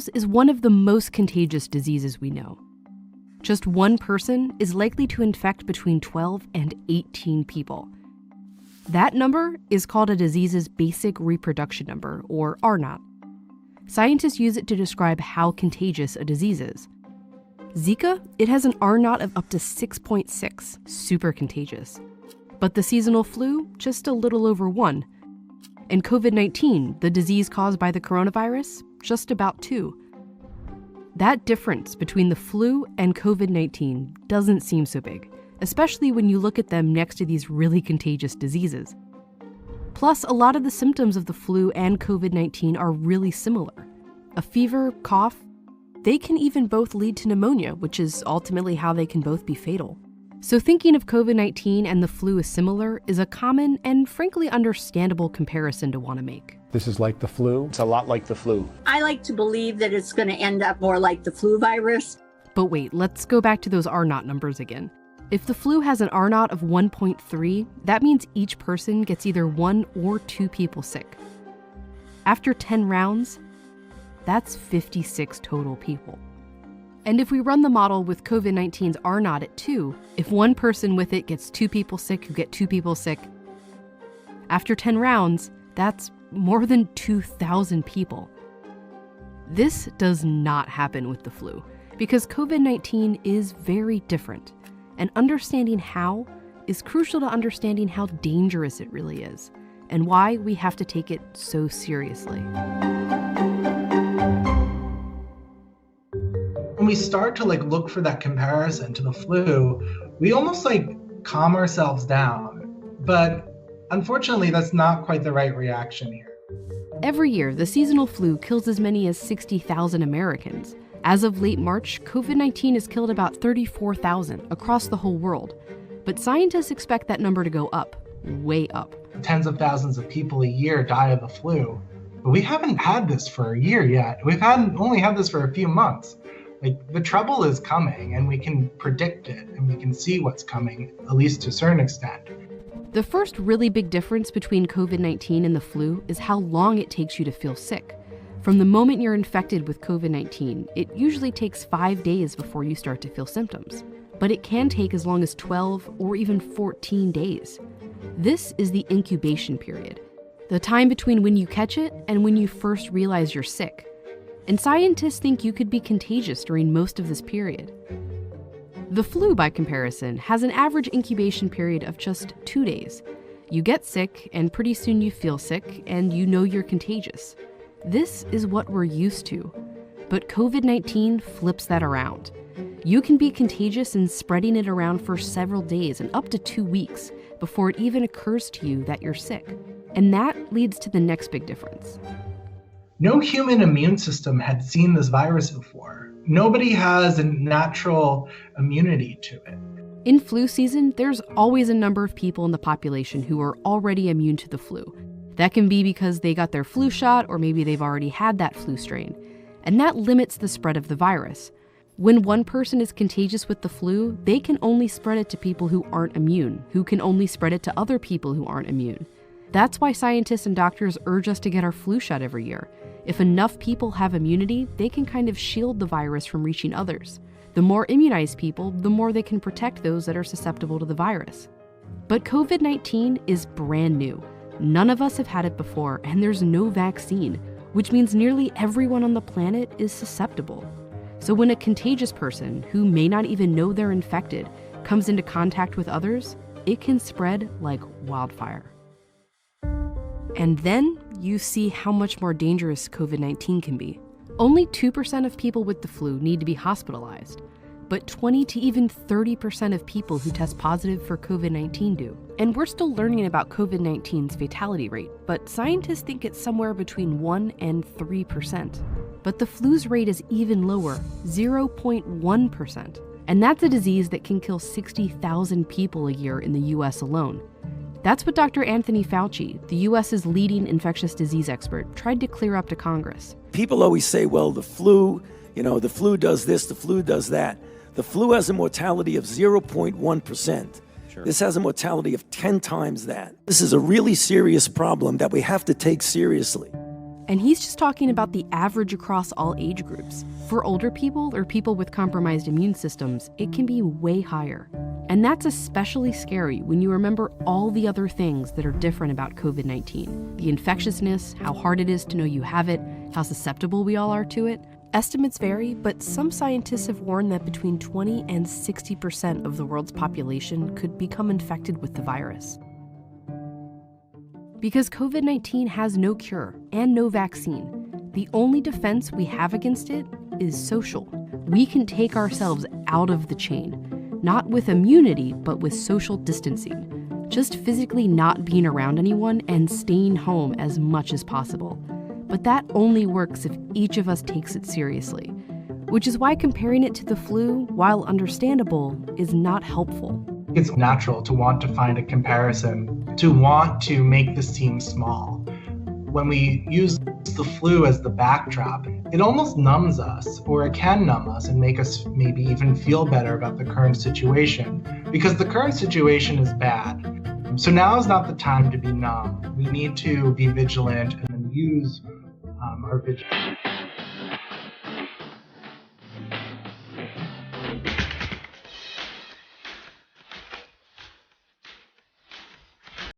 measles is one of the most contagious diseases we know. Just one person is likely to infect between 12 and 18 people. That number is called a disease's basic reproduction number, or R0. Scientists use it to describe how contagious a disease is. Zika, it has an R0 of up to 6.6, super contagious. But the seasonal flu, just a little over 1. And COVID-19, the disease caused by the coronavirus, just about 2. That difference between the flu and COVID-19 doesn't seem so big, especially when you look at them next to these really contagious diseases. Plus, a lot of the symptoms of the flu and COVID-19 are really similar. A fever, cough, they can even both lead to pneumonia, which is ultimately how they can both be fatal. So thinking of COVID-19 and the flu as similar is a common and frankly understandable comparison to want to make. This is like the flu? It's a lot like the flu. I like to believe that it's going to end up more like the flu virus. But wait, let's go back to those R0 numbers again. If the flu has an R0 of 1.3, that means each person gets either 1 or 2 people sick. After 10 rounds, that's 56 total people. And if we run the model with COVID-19's R0 at 2, if one person with it gets 2 people sick, you get 2 people sick. After 10 rounds, that's more than 2,000 people. This does not happen with the flu, because COVID-19 is very different. And understanding how is crucial to understanding how dangerous it really is, and why we have to take it so seriously. When we start to look for that comparison to the flu, we almost calm ourselves down. But unfortunately, that's not quite the right reaction here. Every year, the seasonal flu kills as many as 60,000 Americans. As of late March, COVID-19 has killed about 34,000 across the whole world. But scientists expect that number to go up, way up. Tens of thousands of people a year die of the flu. But we haven't had this for a year yet. We've only had this for a few months. The trouble is coming, and we can predict it, and we can see what's coming, at least to a certain extent. The first really big difference between COVID-19 and the flu is how long it takes you to feel sick. From the moment you're infected with COVID-19, it usually takes 5 days before you start to feel symptoms. But it can take as long as 12 or even 14 days. This is the incubation period, the time between when you catch it and when you first realize you're sick. And scientists think you could be contagious during most of this period. The flu, by comparison, has an average incubation period of just 2 days. You get sick, and pretty soon you feel sick, and you know you're contagious. This is what we're used to. But COVID-19 flips that around. You can be contagious and spreading it around for several days and up to 2 weeks before it even occurs to you that you're sick. And that leads to the next big difference. No human immune system had seen this virus before. Nobody has a natural immunity to it. In flu season, there's always a number of people in the population who are already immune to the flu. That can be because they got their flu shot, or maybe they've already had that flu strain. And that limits the spread of the virus. When one person is contagious with the flu, they can only spread it to people who aren't immune, who can only spread it to other people who aren't immune. That's why scientists and doctors urge us to get our flu shot every year. If enough people have immunity, they can kind of shield the virus from reaching others. The more immunized people, the more they can protect those that are susceptible to the virus. But COVID-19 is brand new. None of us have had it before, and there's no vaccine, which means nearly everyone on the planet is susceptible. So when a contagious person, who may not even know they're infected, comes into contact with others, it can spread like wildfire. And then you see how much more dangerous COVID-19 can be. Only 2% of people with the flu need to be hospitalized, but 20 to even 30% of people who test positive for COVID-19 do. And we're still learning about COVID-19's fatality rate, but scientists think it's somewhere between 1 and 3%. But the flu's rate is even lower, 0.1%. And that's a disease that can kill 60,000 people a year in the US alone. That's what Dr. Anthony Fauci, the US's leading infectious disease expert, tried to clear up to Congress. People always say, well, the flu does this, the flu does that. The flu has a mortality of 0.1%. Sure. This has a mortality of 10 times that. This is a really serious problem that we have to take seriously. And he's just talking about the average across all age groups. For older people or people with compromised immune systems, it can be way higher. And that's especially scary when you remember all the other things that are different about COVID-19. The infectiousness, how hard it is to know you have it, how susceptible we all are to it. Estimates vary, but some scientists have warned that between 20 and 60% of the world's population could become infected with the virus. Because COVID-19 has no cure and no vaccine, the only defense we have against it is social. We can take ourselves out of the chain, not with immunity, but with social distancing. Just physically not being around anyone and staying home as much as possible. But that only works if each of us takes it seriously, which is why comparing it to the flu, while understandable, is not helpful. It's natural to want to find a comparison, to want to make this seem small. When we use the flu as the backdrop, it almost numbs us, or it can numb us and make us maybe even feel better about the current situation, because the current situation is bad. So now is not the time to be numb. We need to be vigilant and use our vigilance.